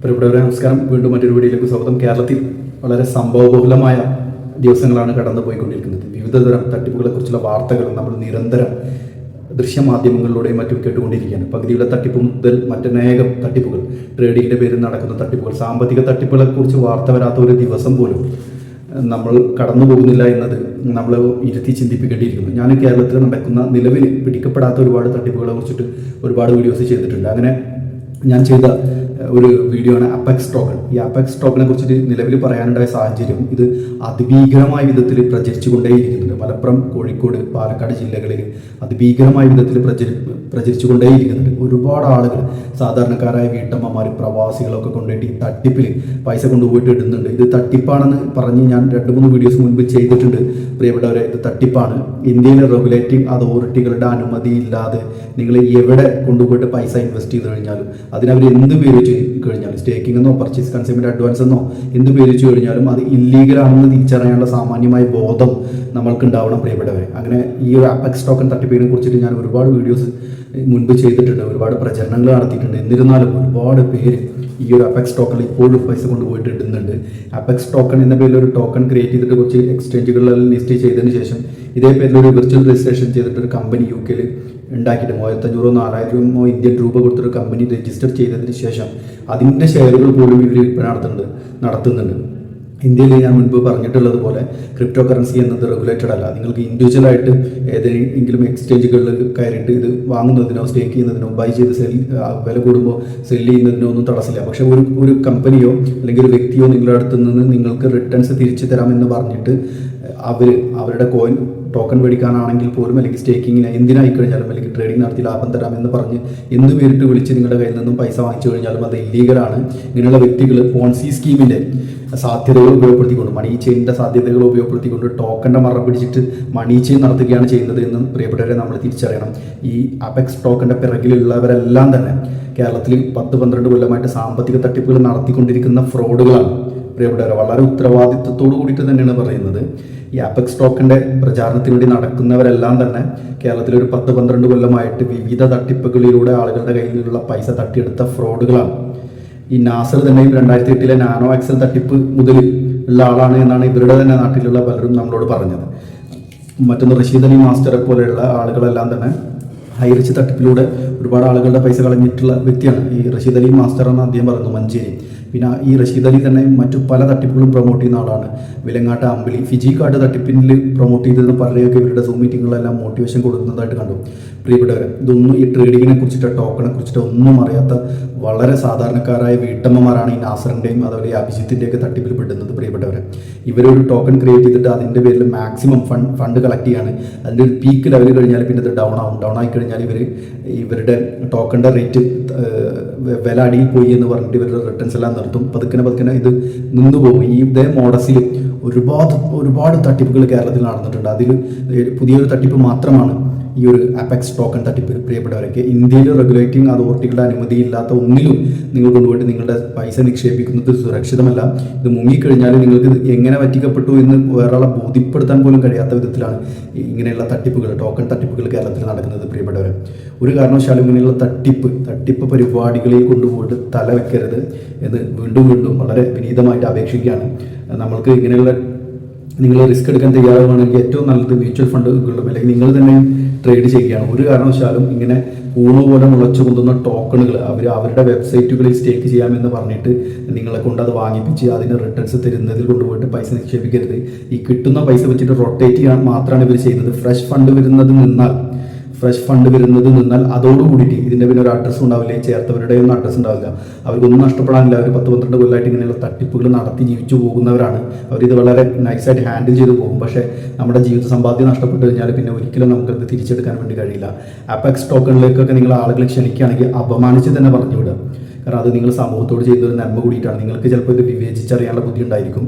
പ്രിയപ്പെട്ടവരെ നമസ്കാരം. വീണ്ടും മറ്റൊരു വീഡിയോയിലേക്ക് സ്വാഗതം. കേരളത്തിൽ വളരെ സംഭവബഹുലമായ ദിവസങ്ങളാണ് കടന്നു പോയിക്കൊണ്ടിരിക്കുന്നത്. വിവിധതരം തട്ടിപ്പുകളെ കുറിച്ചുള്ള വാർത്തകൾ നമ്മൾ നിരന്തരം ദൃശ്യമാധ്യമങ്ങളിലൂടെയും മറ്റും കേട്ടുകൊണ്ടിരിക്കുകയാണ്. പകുതിയുടെ തട്ടിപ്പ് മുതൽ മറ്റനേകം തട്ടിപ്പുകൾ, ട്രേഡിങ്ങിന്റെ പേരിൽ നടക്കുന്ന തട്ടിപ്പുകൾ, സാമ്പത്തിക തട്ടിപ്പുകളെ കുറിച്ച് വാർത്ത വരാത്ത ഒരു ദിവസം പോലും നമ്മൾ കടന്നു പോകുന്നില്ല എന്നത് നമ്മൾ ഇരുത്തി ചിന്തിപ്പിക്കേണ്ടിയിരിക്കുന്നു. ഞാൻ കേരളത്തിൽ നടക്കുന്ന നിലവിൽ പിടിക്കപ്പെടാത്ത ഒരുപാട് തട്ടിപ്പുകളെ കുറിച്ചിട്ട് ഒരുപാട് വീഡിയോസ് ചെയ്തിട്ടുണ്ട്. അങ്ങനെ ഞാൻ ചെയ്ത ഒരു വീഡിയോ ആണ് അപെക്സ് ടോക്കൺ. ഈ അപെക്സ് ടോക്കണെ കുറിച്ചിട്ട് നിലവിൽ പറയാനുണ്ടായ സാഹചര്യം, ഇത് അതിഭീകരമായ വിധത്തിൽ പ്രചരിച്ചുകൊണ്ടേയിരിക്കുന്നുണ്ട്. മലപ്പുറം, കോഴിക്കോട്, പാലക്കാട് ജില്ലകളിൽ അതിഭീകരമായ വിധത്തിൽ പ്രചരിച്ചുകൊണ്ടേയിരിക്കുന്നുണ്ട്. ഒരുപാട് ആളുകൾ, സാധാരണക്കാരായ വീട്ടമ്മമാർ, പ്രവാസികളൊക്കെ കൊണ്ടുപോയിട്ട് ഈ തട്ടിപ്പിൽ പൈസ കൊണ്ടുപോയിട്ട് ഇടുന്നുണ്ട്. ഇത് തട്ടിപ്പാണെന്ന് പറഞ്ഞ് ഞാൻ 2-3 വീഡിയോസ് മുൻപ് ചെയ്തിട്ടുണ്ട്. പ്രിയപ്പെട്ടവരെ, ഇത് തട്ടിപ്പാണ്. ഇന്ത്യയിലെ റെഗുലേറ്റിംഗ് അതോറിറ്റികളുടെ അനുമതി ഇല്ലാതെ നിങ്ങൾ എവിടെ കൊണ്ടുപോയിട്ട് പൈസ ഇൻവെസ്റ്റ് ചെയ്ത് കഴിഞ്ഞാലും അതിനവർ എന്ത് പേര് വെച്ച് കഴിഞ്ഞാലും, സ്റ്റേക്കിംഗ് എന്നോ പർച്ചേസ് കൺസ്യൂമർ അഡ്വാൻസ് എന്നോ എന്ത് പേര് വെച്ച് കഴിഞ്ഞാലും അത് ഇല്ലീഗലാണെന്ന് തിരിച്ചറിയാനുള്ള സാമാന്യമായ ബോധം നമ്മൾക്ക് ഉണ്ടാവണം പ്രിയപ്പെട്ടവരെ. അങ്ങനെ ഈ ഒരു അപെക്സ് ടോക്കൺ തട്ടിപ്പിനെ കുറിച്ചിട്ട് ഞാൻ ഒരുപാട് വീഡിയോസ് മുൻപ് ചെയ്തിട്ടുണ്ട്, ഒരുപാട് പ്രചരണങ്ങൾ നടത്തിയിട്ടുണ്ട്. എന്നിരുന്നാലും ഒരുപാട് പേര് ഈ ഒരു അപെക്സ് ടോക്കൺ ഇപ്പോഴും പൈസ കൊണ്ടുപോയിട്ട് ഇടുന്നുണ്ട്. അപെക്സ് ടോക്കൺ എന്ന പേരിൽ ഒരു ടോക്കൺ ക്രിയേറ്റ് ചെയ്തിട്ട് കുറച്ച് എക്സ്ചേഞ്ചുകളിൽ ലിസ്റ്റ് ചെയ്തതിന് ശേഷം ഇതേ പേരിൽ ഒരു വിർച്വൽ രജിസ്ട്രേഷൻ ചെയ്തിട്ട് ഒരു കമ്പനി UK ഉണ്ടാക്കിയിട്ട് 3500-4000 ഇന്ത്യൻ രൂപ കൊടുത്തൊരു കമ്പനി രജിസ്റ്റർ ചെയ്തതിന് ശേഷം അതിൻ്റെ ഷെയറുകൾ പോലും ഇവർ വിൽപ്പന നടത്തുന്നുണ്ട്. ഇന്ത്യയിൽ ഞാൻ മുൻപ് പറഞ്ഞിട്ടുള്ളത് പോലെ ക്രിപ്റ്റോ കറൻസി എന്നത് റെഗുലേറ്റഡ് അല്ല. നിങ്ങൾക്ക് ഇൻഡിവിജ്വലായിട്ട് ഏതെങ്കിലും എക്സ്ചേഞ്ചുകളിൽ കയറിയിട്ട് ഇത് വാങ്ങുന്നതിനോ സ്റ്റേക്ക് ചെയ്യുന്നതിനോ ബൈ ചെയ്ത് വില കൂടുമ്പോൾ സെല്ല് ചെയ്യുന്നതിനോ ഒന്നും തടസ്സമില്ല. പക്ഷേ ഒരു കമ്പനിയോ അല്ലെങ്കിൽ ഒരു വ്യക്തിയോ നിങ്ങളുടെ അടുത്ത് നിന്ന് നിങ്ങൾക്ക് റിട്ടേൺസ് തിരിച്ചു തരാമെന്ന് പറഞ്ഞിട്ട് അവരുടെ കോയിൻ ടോക്കൺ മേടിക്കാനാണെങ്കിൽ പോലും, അല്ലെങ്കിൽ സ്റ്റേക്കിങ്ങിന് എന്തിനായി കഴിഞ്ഞാലും, അല്ലെങ്കിൽ ട്രേഡിംഗ് നടത്തി ലാഭം തരാമെന്ന് പറഞ്ഞ് എന്ത് പേരിട്ട് വിളിച്ച് നിങ്ങളുടെ കയ്യിൽ നിന്നും പൈസ വാങ്ങിച്ചു കഴിഞ്ഞാലും അത് ഇല്ലീഗലാണ്. ഇങ്ങനെയുള്ള വ്യക്തികൾ പോൺസി സ്കീമിൻ്റെ സാധ്യതകൾ ഉപയോഗപ്പെടുത്തിക്കൊണ്ട്, മണി ചെയിനിൻ്റെ സാധ്യതകൾ ഉപയോഗപ്പെടുത്തിക്കൊണ്ട് ടോക്കൻ്റെ മറ പിടിച്ചിട്ട് മണി ചെയിൻ നടത്തുകയാണ് ചെയ്യുന്നത് എന്ന് പ്രിയപ്പെട്ടവരെ നമ്മൾ തിരിച്ചറിയണം. ഈ അപെക്സ് ടോക്കൻ്റെ പിറകിലുള്ളവരെല്ലാം തന്നെ കേരളത്തിൽ 10-12 കൊല്ലമായിട്ട് സാമ്പത്തിക തട്ടിപ്പുകൾ നടത്തിക്കൊണ്ടിരിക്കുന്ന ഫ്രോഡുകളാണ് പ്രിയപ്പെട്ടവരെ. വളരെ ഉത്തരവാദിത്വത്തോടു കൂടിയിട്ട് തന്നെയാണ് പറയുന്നത്. ഈ അപെക്സ് ടോക്കൻ്റെ പ്രചാരണത്തിന് വേണ്ടി നടക്കുന്നവരെല്ലാം തന്നെ കേരളത്തിൽ ഒരു 10-12 കൊല്ലമായിട്ട് വിവിധ തട്ടിപ്പുകളിലൂടെ ആളുകളുടെ കയ്യിലുള്ള പൈസ തട്ടിയെടുത്ത ഫ്രോഡുകളാണ്. ഈ നാസർ തന്നെയും 2008 നാനോ എക്സൽ തട്ടിപ്പ് മുതൽ ഉള്ള ആളാണ് എന്നാണ് ഇവരുടെ തന്നെ നാട്ടിലുള്ള പലരും നമ്മളോട് പറഞ്ഞത്. മറ്റൊന്ന് റഷീദ് അലി മാസ്റ്ററെ പോലെയുള്ള ആളുകളെല്ലാം തന്നെ ഹൈറിച്ച് തട്ടിപ്പിലൂടെ ഒരുപാട് ആളുകളുടെ പൈസ കളഞ്ഞിട്ടുള്ള വ്യക്തിയാണ് ഈ റഷീദ് അലി മാസ്റ്റർ എന്ന് അദ്ദേഹം പറയുന്നു, മഞ്ചേരി. പിന്നെ ഈ റഷീദ് അലി തന്നെ മറ്റു പല തട്ടിപ്പുകളും പ്രൊമോട്ട് ചെയ്യുന്ന ആളാണ്. വിലങ്ങാട്ട് അമ്പിളി, ഫിജി കാർഡ് തട്ടിപ്പിൽ പ്രൊമോട്ട് ചെയ്തതെന്ന് പലരെയൊക്കെ ഇവരുടെ സൂം മീറ്റിങ്ങുകളെല്ലാം മോട്ടിവേഷൻ കൊടുക്കുന്നതായിട്ട് കണ്ടു. പ്രിയപ്പെട്ടവർ, ഇതൊന്നും ഈ ട്രേഡിങ്ങിനെ കുറിച്ചിട്ടോ ടോക്കണെ കുറിച്ചിട്ടോ ഒന്നും അറിയാത്ത വളരെ സാധാരണക്കാരായ വീട്ടമ്മമാരാണ് ഈ നാസറിൻ്റെയും അതുപോലെ ഈ അഭിജിത്തിൻ്റെയൊക്കെ തട്ടിപ്പിൽ പെടുന്നത്. പ്രിയപ്പെട്ടവരെ, ഇവരൊരു ടോക്കൺ ക്രിയേറ്റ് ചെയ്തിട്ട് അതിൻ്റെ പേരിൽ മാക്സിമം ഫണ്ട് കളക്ട് ചെയ്യാണ്. അതിൻ്റെ ഒരു പീക്ക് ലെവൽ കഴിഞ്ഞാൽ പിന്നെ ഇത് ഡൗൺ ആയി കഴിഞ്ഞാൽ ഇവരുടെ ടോക്കണിൻ്റെ റേറ്റ് വില അടിയിൽ പോയി എന്ന് പറഞ്ഞിട്ട് ഇവരുടെ റിട്ടേൺസ് എല്ലാം നിർത്തും. പതുക്കെ ഇത് നിന്നുപോകും. ഈ ഇതേ മോഡസിൽ ഒരുപാട് തട്ടിപ്പുകൾ കേരളത്തിൽ നടന്നിട്ടുണ്ട്. അതിൽ പുതിയൊരു തട്ടിപ്പ് മാത്രമാണ് ഈ ഒരു അപെക്സ് ടോക്കൺ തട്ടിപ്പ്. പ്രിയപ്പെട്ടവരൊക്കെ, ഇന്ത്യയിൽ റെഗുലേറ്റിംഗ് അതോറിറ്റികളുടെ അനുമതിയില്ലാത്ത ഒന്നിലും നിങ്ങൾ കൊണ്ടുപോയിട്ട് നിങ്ങളുടെ പൈസ നിക്ഷേപിക്കുന്നത് സുരക്ഷിതമല്ല. ഇത് മുങ്ങിക്കഴിഞ്ഞാൽ നിങ്ങൾക്ക് ഇത് എങ്ങനെ പറ്റിക്കപ്പെട്ടു എന്ന് വേറൊരാളെ ബോധ്യപ്പെടുത്താൻ പോലും കഴിയാത്ത വിധത്തിലാണ് ഇങ്ങനെയുള്ള ടോക്കൺ തട്ടിപ്പുകൾ കേരളത്തിൽ നടക്കുന്നത്. പ്രിയപ്പെട്ടവരെ, ഒരു കാരണവശാലും ഇങ്ങനെയുള്ള തട്ടിപ്പ് പരിപാടികളിൽ കൊണ്ടുപോയിട്ട് തല വെക്കരുത് എന്ന് വീണ്ടും വളരെ വിനീതമായിട്ട് അപേക്ഷിക്കുകയാണ്. നമ്മൾക്ക് ഇങ്ങനെയുള്ള നിങ്ങൾ റിസ്ക് എടുക്കാൻ തയ്യാറാവുകയാണെങ്കിൽ ഏറ്റവും നല്ലത് മ്യൂച്വൽ ഫണ്ടുകളും അല്ലെങ്കിൽ നിങ്ങൾ തന്നെ ട്രേഡ് ചെയ്യുകയാണ്. ഒരു കാരണവശാലും ഇങ്ങനെ പോലെ മുളച്ചു കൊണ്ടുന്ന ടോക്കണുകൾ അവരുടെ വെബ്സൈറ്റുകളിൽ സ്റ്റേക്ക് ചെയ്യാമെന്ന് പറഞ്ഞിട്ട് നിങ്ങളെ കൊണ്ട് അത് വാങ്ങിപ്പിച്ച് അതിന് റിട്ടേൺസ് തരുന്നതിൽ കൊണ്ടുപോയിട്ട് പൈസ നിക്ഷേപിക്കരുത്. ഈ കിട്ടുന്ന പൈസ വെച്ചിട്ട് റൊട്ടേറ്റ് ചെയ്യാൻ മാത്രമാണ് ഇവർ ചെയ്യുന്നത്. ഫ്രഷ് ഫണ്ട് വരുന്നത് നിന്നാൽ അതോടുകൂടിയിട്ട് ഇതിൻ്റെ പിന്നെ ഒരു അഡ്രസ്സ് ഉണ്ടാവില്ല, ചേർത്തവരുടെ ഒന്നും അഡ്രസ്സ് ഉണ്ടാവില്ല. അവർക്കൊന്നും നഷ്ടപ്പെടാനില്ല. അവർ 10-12 കൊല്ലമായിട്ട് ഇങ്ങനെയുള്ള തട്ടിപ്പുകൾ നടത്തി ജീവിച്ചു പോകുന്നവരാണ്. അവരിത് വളരെ നൈസായിട്ട് ഹാൻഡിൽ ചെയ്ത് പോകും. പക്ഷേ നമ്മുടെ ജീവിത സമ്പാദ്യം നഷ്ടപ്പെട്ട് കഴിഞ്ഞാൽ പിന്നെ ഒരിക്കലും നമുക്കത് തിരിച്ചെടുക്കാൻ വേണ്ടി കഴിയില്ല. അപെക്സ് ടോക്കണിലേക്കൊക്കെ നിങ്ങൾ ആളുകളെ ക്ഷണിക്കുകയാണെങ്കിൽ അപമാനിച്ച് തന്നെ പറഞ്ഞുവിടുക. കാരണം അത് നിങ്ങൾ സമൂഹത്തോട് ചെയ്തൊരു നന്മ കൂടിയിട്ടാണ്. നിങ്ങൾക്ക് ചിലപ്പോൾ ഇത് വിവേചിച്ചറിയാനുള്ള ബുദ്ധി ഉണ്ടായിരിക്കും.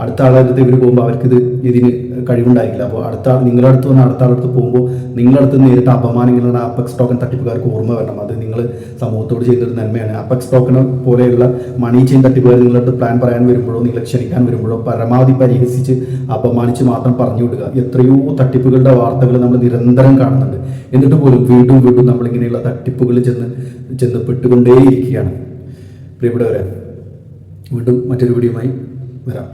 അടുത്ത ആളടുത്ത് ഇവർ പോകുമ്പോൾ അവർക്കിത് ഇതിന് കഴിവുണ്ടായിരിക്കില്ല. അപ്പോൾ നിങ്ങളുടെ അടുത്ത് വന്ന് അടുത്ത ആളടുത്ത് പോകുമ്പോൾ നിങ്ങളടുത്ത് നേരിട്ട് അപമാനങ്ങളാണ് അപെക്സ് ടോക്കൺ തട്ടിപ്പുകാർക്ക് ഓർമ്മ വരണം. അത് നിങ്ങൾ സമൂഹത്തോട് ചെയ്തൊരു നന്മയാണ്. അപെക്സ് ടോക്കൺ പോലെയുള്ള മണി ചെയിൻ തട്ടിപ്പുകാർ നിങ്ങളുടെ പ്ലാൻ പറയാൻ വരുമ്പോഴോ നിങ്ങളെ ക്ഷണിക്കാൻ വരുമ്പോഴോ പരമാവധി പരിഹസിച്ച് അപമാനിച്ച് മാത്രം പറഞ്ഞു വിടുക. എത്രയോ തട്ടിപ്പുകളുടെ വാർത്തകൾ നമ്മൾ നിരന്തരം കാണുന്നുണ്ട്. എന്നിട്ട് പോലും വീണ്ടും നമ്മളിങ്ങനെയുള്ള തട്ടിപ്പുകളിൽ ചെന്ന് പെട്ടുകൊണ്ടേയിരിക്കുകയാണ്. പ്രിയപ്പെട്ടവരെ, വീണ്ടും മറ്റൊരു വീഡിയോയുമായി വരാം.